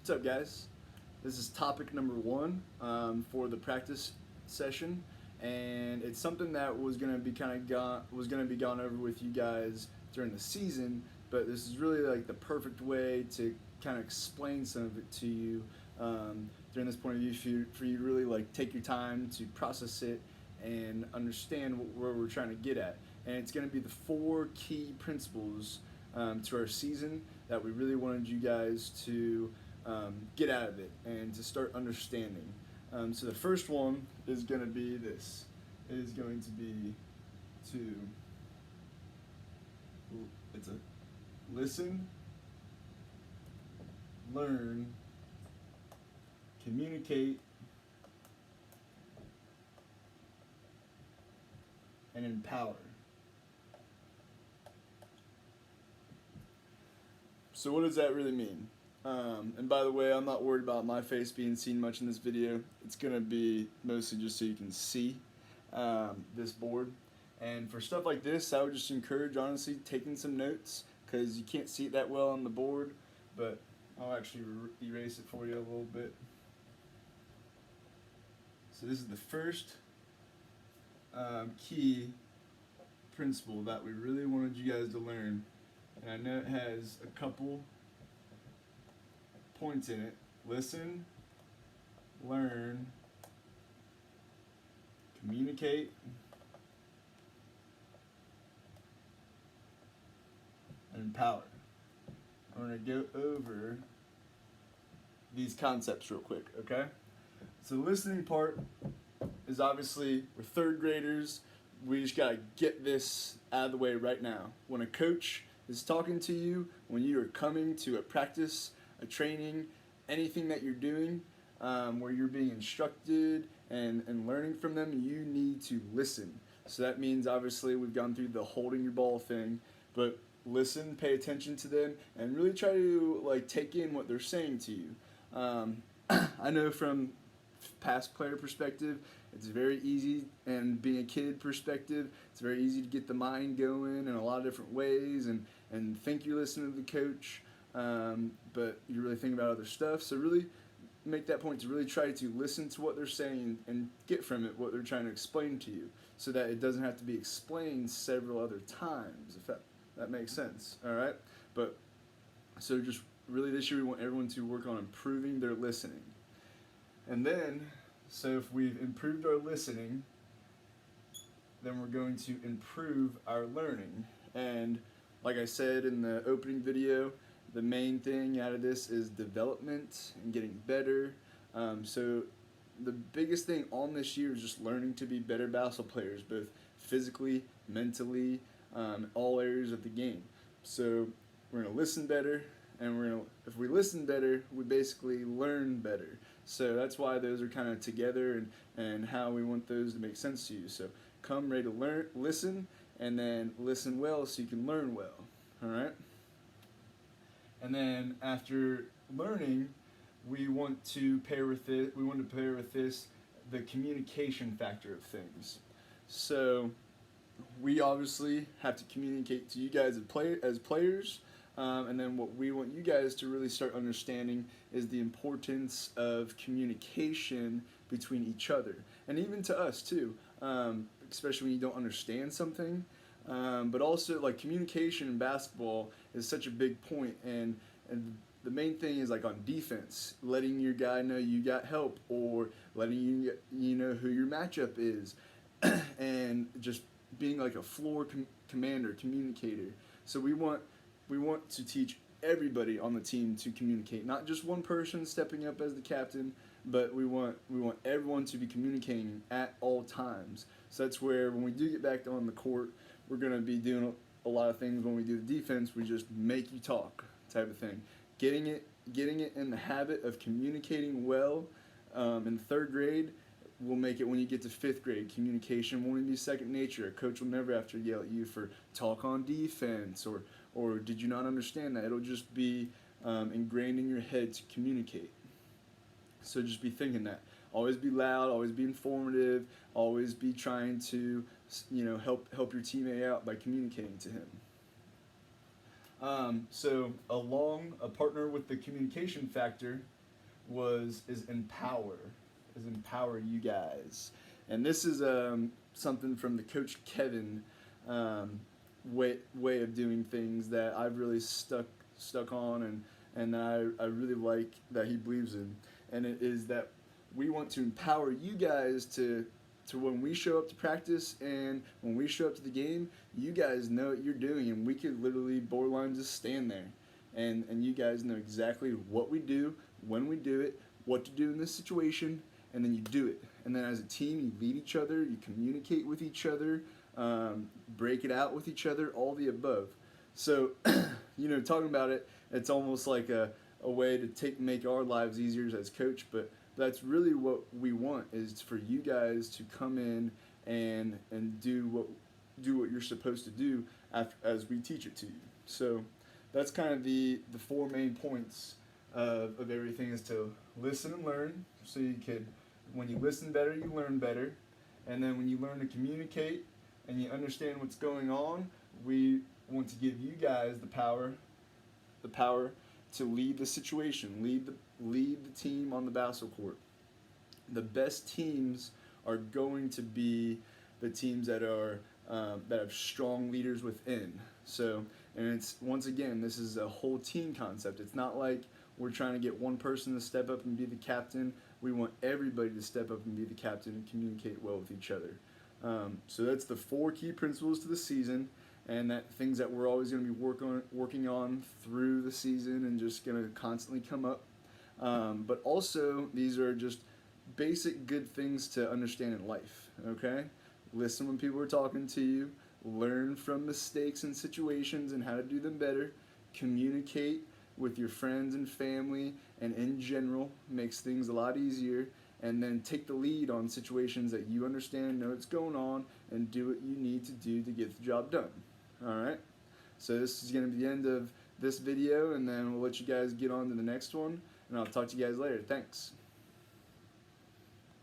What's up, guys? This is topic number one for the practice session, and it's something that was gonna be gone over with you guys during the season. But this is really like the perfect way to kind of explain some of it to you during this point of view for you to really like take your time to process it and understand where we're trying to get at. And it's going to be the four key principles to our season that we really wanted you guys to get out of it and to start understanding. So the first one is going to be this. It is going to be to it's a listen, learn, communicate, and empower. So what does that really mean? And by the way, I'm not worried about my face being seen much in this video. It's going to be mostly just so you can see this board. And for stuff like this, I would just encourage, honestly, taking some notes because you can't see it that well on the board, but I'll actually erase it for you a little bit. So this is the first key principle that we really wanted you guys to learn. And I know it has a couple points in it. Listen, learn, communicate, and empower. I'm going to go over these concepts real quick, okay? So the listening part is obviously, we're third graders. We just got to get this out of the way right now. When a coach is talking to you, when you are coming to a practice, a training, anything that you're doing where you're being instructed and learning from them, you need to listen. So that means obviously we've gone through the holding your ball thing, but listen, pay attention to them, and really try to like take in what they're saying to you. I know from past player perspective, it's very easy, and being a kid perspective, it's very easy to get the mind going in a lot of different ways and think you're listening to the coach, but you're really thinking about other stuff. So really make that point to really try to listen to what they're saying and get from it what they're trying to explain to you so that it doesn't have to be explained several other times, if that makes sense. All right? But so just really this year we want everyone to work on improving their listening. And then, so if we've improved our listening, then we're going to improve our learning. And like I said in the opening video, the main thing out of this is development and getting better. So the biggest thing on this year is just learning to be better basketball players, both physically, mentally, all areas of the game. So we're gonna listen better, and if we listen better, we basically learn better. So that's why those are kind of together and how we want those to make sense to you. So come ready to learn, listen, and then listen well so you can learn well. All right. And then after learning, we want to pair with it. We want to pair with this the communication factor of things. So we obviously have to communicate to you guys as players, and then what we want you guys to really start understanding is the importance of communication between each other and even to us too, especially when you don't understand something. But also like communication in basketball is such a big point, and the main thing is like on defense, letting your guy know you got help, or letting you know who your matchup is, and just being like a floor commander, communicator. So we want to teach everybody on the team to communicate, not just one person stepping up as the captain, but we want everyone to be communicating at all times. So that's where when we do get back on the court, we're going to be doing a lot of things. When we do the defense, we just make you talk type of thing. Getting it in the habit of communicating well in third grade will make it when you get to fifth grade. Communication won't even be second nature. A coach will never have to yell at you for talk on defense or did you not understand that. It'll just be ingrained in your head to communicate. So just be thinking that. Always be loud, always be informative, always be trying to help your teammate out by communicating to him. So along a partner with the communication factor is empower you guys, and this is something from the Coach Kevin um, way of doing things that I've really stuck on, and I really like that he believes in, and it is that we want to empower you guys to when we show up to practice and when we show up to the game, you guys know what you're doing, and we could literally borderline just stand there, and you guys know exactly what we do, when we do it, what to do in this situation, and then you do it. And then as a team, you lead each other, you communicate with each other, break it out with each other, all the above. So, talking about it, it's almost like a way to make our lives easier as coach, but that's really what we want is for you guys to come in and do what you're supposed to do as we teach it to you. So that's kind of the four main points of everything is to listen and learn. So when you listen better, you learn better, and then when you learn to communicate and you understand what's going on, we want to give you guys the power to lead the situation, lead the team on the basketball court. The best teams are going to be the teams that have strong leaders within. So, and it's once again, this is a whole team concept. It's not like we're trying to get one person to step up and be the captain. We want everybody to step up and be the captain and communicate well with each other. So that's the 4 key principles to the season, and that things that we're always going to be working on through the season and just going to constantly come up. But also, these are just basic good things to understand in life, okay? Listen when people are talking to you, learn from mistakes and situations and how to do them better, communicate with your friends and family, and in general, makes things a lot easier, and then take the lead on situations that you understand, know what's going on, and do what you need to do to get the job done. Alright? So this is going to be the end of this video, and then we'll let you guys get on to the next one, and I'll talk to you guys later. Thanks.